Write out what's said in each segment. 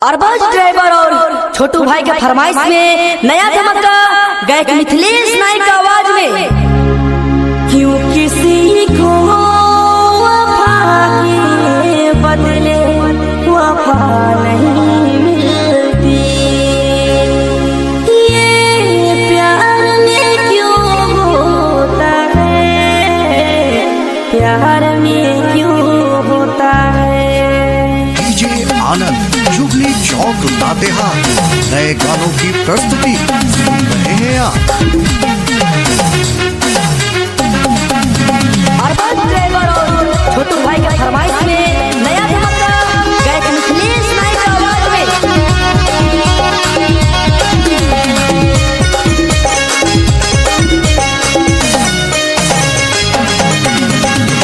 Arbaaz driver और छोटू भाई के फरमाइश में नया धमाका गायक मिथिलेश नायक की आवाज में। क्यों किसी को वफा के बदले वफा नहीं मिलती, ये प्यार में क्यों होता है, प्यार में क्यों होता है। डीजे आनंद जुबली चौक लातेहार नए गानों की प्रस्तुति सुन रहे हैं आप। अरबाज ड्राइवर और छोटू भाई के फरमाइश में नया धमाका गायक मिथिलेश नायक की आवाज में।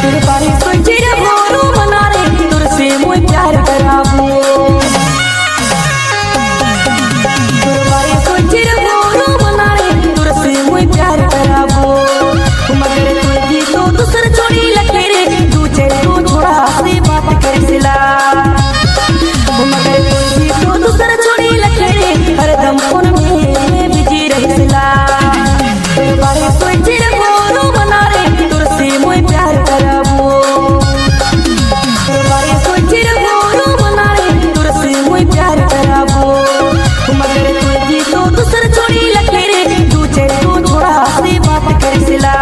तेरे बारे सोचे रे भोरू मना रे तुर से मोय प्यार कराबू, तेरे बारे सोचे रे भोरू मना रे तुर से मोय प्यार कराबू, मगर तू भी तो दूसर छोड़ी लगे रे दूसरे को छोड़ा से बात कर सिला, मगर तू भी तो दूसर छोड़ी लगे रे हरदम फोन में बिजी रह सिला। तेरे बारे सोचे रे भोरू मना रे तुर से मोय प्यार कराबू, तेरे बारे सोचे रे भोरू मना रे तुर से मोय प्यार कराबू, मगर तू भी तो दूसर छोड़ी लगे रे दूसरे को छोड़ा से बात कर सिला,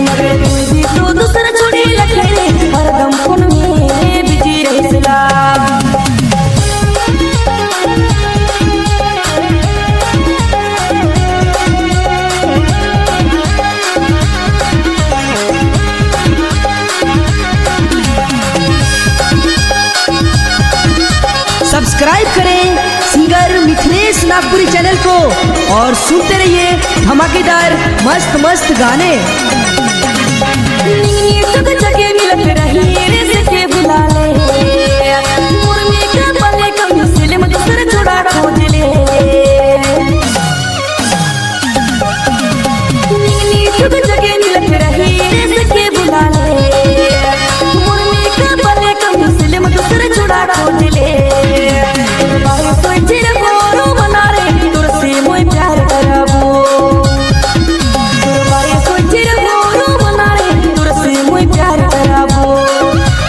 मगर तू भी तो दूसर छोड़ी लगे रे हरदम फोन में बिजी रह सिला। सब्सक्राइब करें सिंगर मिथिलेश नागपुरी चैनल को और सुनते रहिए धमाकेदार मस्त मस्त गाने। सब जगह मिलत रही रे से बुला ले, मुर्मी का पले कम सिले में दूसरा छोड़ा खोज ले, सब जगह मिलत रही रे से बुला ले, मुर्मी का पले कम सिले में दूसरा छोड़ा खोज ले। सोचे रे भोरू मना रे तुर से मोय प्यार कराबू, सोचे रे भोरू मना रे तुर से मोय प्यार कराबू,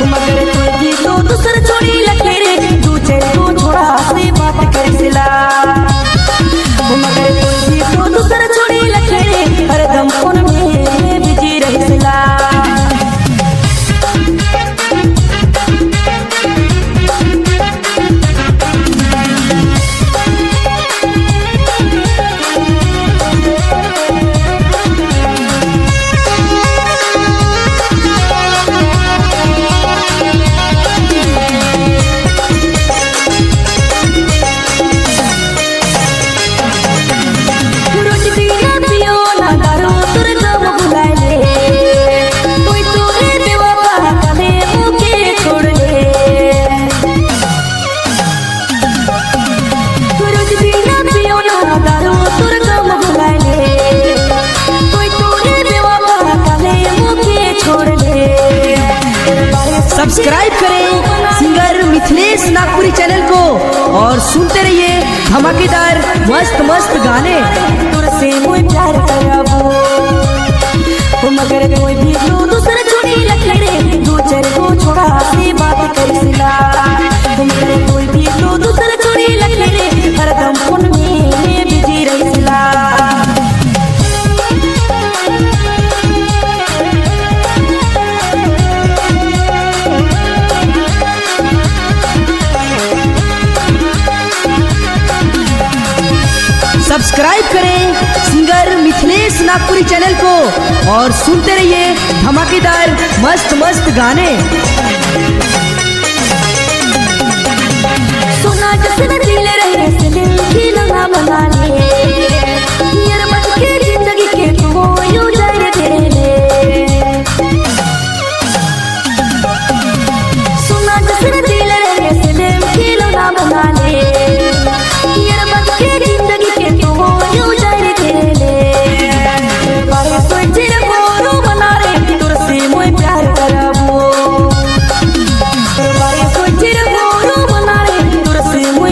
मगर तू भी तो दूसर छोड़ी लगे रे दूसरे को छोड़ा से बात कर सिला, मगर तू भी तो दूसर छोड़ी लगे रे हरदम फोन में बिजी रह सिला। सब्सक्राइब करें सिंगर मिथिलेश नागपुरी चैनल को और सुनते रहिए धमाकेदार मस्त मस्त गाने। तुर से मोय प्यार कराबू, मगर कोई भी तो दूसरा छोड़ी लगे रे दूसरे को छोड़ा से बात कर सिला, मगर कोई भी तो दूसरा छोड़ी लगे रे हरदम फोन में बिजी रह सिला। सब्सक्राइब करें सिंगर मिथिलेश नागपुरी चैनल को और सुनते रहिए धमाकेदार मस्त मस्त गाने। सुना जैसे दिल रहे से दिल की लगा बना ले,